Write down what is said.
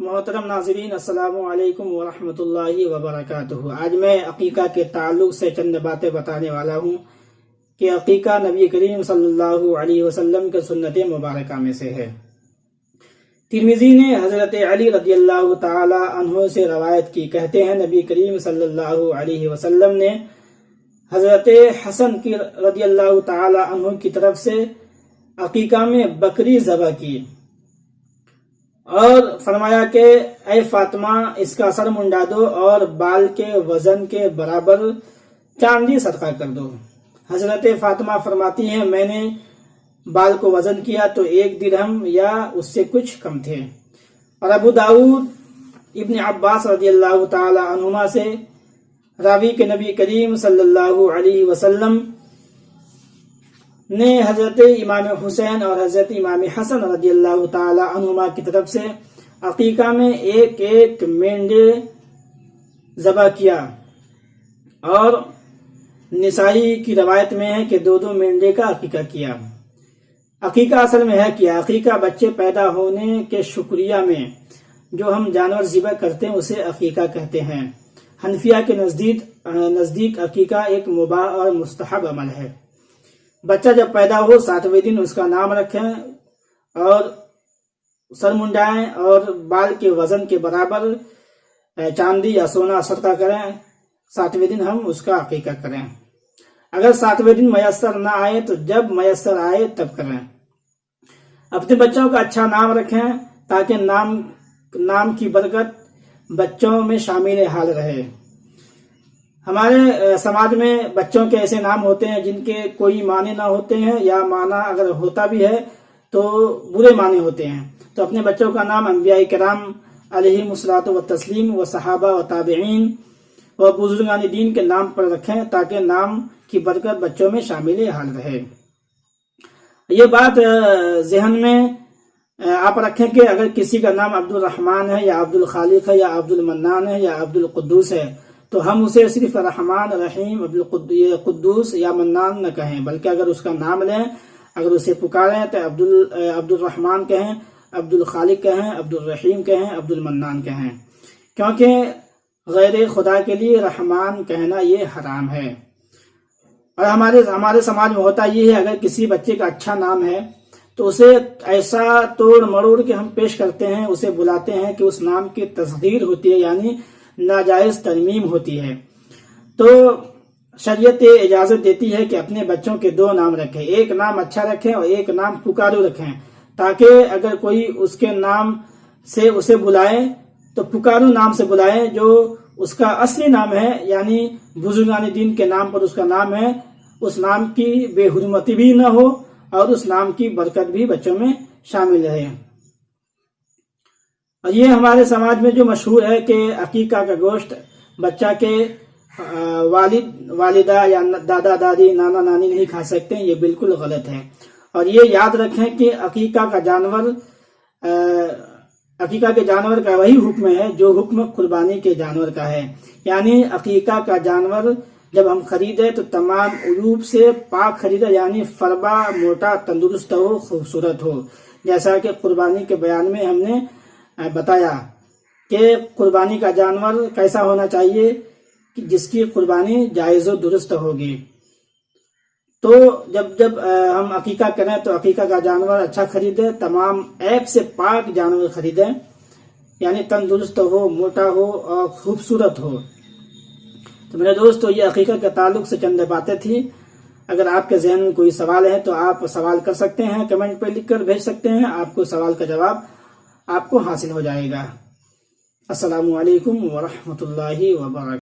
محترم ناظرین، السلام علیکم ورحمۃ اللہ وبرکاتہ۔ آج میں عقیقہ کے تعلق سے چند باتیں بتانے والا ہوں کہ عقیقہ نبی کریم صلی اللہ علیہ وسلم کے سنت مبارکہ میں سے ہے۔ ترمذی نے حضرت علی رضی اللہ تعالی عنہ سے روایت کی، کہتے ہیں نبی کریم صلی اللہ علیہ وسلم نے حضرت حسن کی رضی اللہ تعالی عنہ کی طرف سے عقیقہ میں بکری ذبح کی اور فرمایا کہ اے فاطمہ، اس کا سر منڈا دو اور بال کے وزن کے برابر چاندی صدقہ کر دو۔ حضرت فاطمہ فرماتی ہیں میں نے بال کو وزن کیا تو 1 درہم یا اس سے کچھ کم تھے۔ اور ابو داؤد ابن عباس رضی اللہ تعالی عنہما سے راوی کے نبی کریم صلی اللہ علیہ وسلم نے حضرت امام حسین اور حضرت امام حسن رضی اللہ تعالی عنہما کی طرف سے عقیقہ میں ایک مینڈے ذبح کیا، اور نسائی کی روایت میں ہے کہ 2 مینڈے کا عقیقہ کیا۔ عقیقہ اصل میں ہے کیا؟ عقیقہ بچے پیدا ہونے کے شکریہ میں جو ہم جانور ذبح کرتے ہیں اسے عقیقہ کہتے ہیں۔ حنفیہ کے نزدیک عقیقہ ایک مباح اور مستحب عمل ہے۔ بچہ جب پیدا ہو 7ویں دن اس کا نام رکھیں اور سر منڈائیں اور بال کے وزن کے برابر چاندی یا سونا صدقہ کریں۔ 7ویں دن ہم اس کا عقیقہ کریں۔ اگر 7ویں دن میسر نہ آئے تو جب میسر آئے تب کریں۔ اپنے بچوں کا اچھا نام رکھیں تاکہ نام کی برکت بچوں میں شامل حال رہے۔ ہمارے سماج میں بچوں کے ایسے نام ہوتے ہیں جن کے کوئی معنی نہ ہوتے ہیں، یا معنی اگر ہوتا بھی ہے تو برے معنی ہوتے ہیں۔ تو اپنے بچوں کا نام انبیاء کرام علیہم الصلوۃ والتسلیم و صحابہ و تابعین و بزرگان دین کے نام پر رکھیں تاکہ نام کی برکت بچوں میں شامل حال رہے۔ یہ بات ذہن میں آپ رکھیں کہ اگر کسی کا نام عبد الرحمن ہے یا عبد الخالق ہے یا عبد المنان ہے یا عبد القدوس ہے تو ہم اسے صرف رحمان، رحیم، قدوس یا منان نہ کہیں، بلکہ اگر اس کا نام لیں، اگر اسے پکاریں تو عبد الرحمن کہیں، عبد الخالق کہیں، عبد الرحیم کہیں، عبد المنان کہیں، کیونکہ غیر خدا کے لیے رحمان کہنا یہ حرام ہے۔ اور ہمارے سماج میں ہوتا یہ ہے، اگر کسی بچے کا اچھا نام ہے تو اسے ایسا توڑ مروڑ کے ہم پیش کرتے ہیں، اسے بلاتے ہیں کہ اس نام کی تصغیر ہوتی ہے، یعنی ناجائز ترمیم ہوتی ہے۔ تو شریعت اجازت دیتی ہے کہ اپنے بچوں کے 2 نام رکھیں، ایک نام اچھا رکھیں اور ایک نام پکارو رکھیں، تاکہ اگر کوئی اس کے نام سے اسے بلائے تو پکارو نام سے بلائے، جو اس کا اصلی نام ہے، یعنی بزرگان دین کے نام پر اس کا نام ہے، اس نام کی بے حرمتی بھی نہ ہو اور اس نام کی برکت بھی بچوں میں شامل رہے۔ اور یہ ہمارے سماج میں جو مشہور ہے کہ عقیقہ کا گوشت بچہ کے والد والدہ یا دادا دادی نانا نانی نہیں کھا سکتے، یہ بالکل غلط ہے۔ اور یہ یاد رکھیں کہ عقیقہ کے جانور کا وہی حکم ہے جو حکم قربانی کے جانور کا ہے، یعنی عقیقہ کا جانور جب ہم خریدیں تو تمام عیوب سے پاک خریدیں، یعنی فربا، موٹا، تندرست ہو، خوبصورت ہو، جیسا کہ قربانی کے بیان میں ہم نے بتایا کہ قربانی کا جانور کیسا ہونا چاہیے کہ جس کی قربانی جائز و درست ہوگی۔ تو جب ہم عقیقہ کریں تو عقیقہ کا جانور اچھا خریدیں، تمام عیب سے پاک جانور خریدیں، یعنی تندرست ہو، موٹا ہو اور خوبصورت ہو۔ تو میرے دوستو، یہ عقیقہ کے تعلق سے چند باتیں تھیں۔ اگر آپ کے ذہن میں کوئی سوال ہے تو آپ سوال کر سکتے ہیں، کمنٹ پہ لکھ کر بھیج سکتے ہیں، آپ کو سوال کا جواب آپ کو حاصل ہو جائے گا۔ السلام علیکم ورحمۃ اللہ وبرکاتہ۔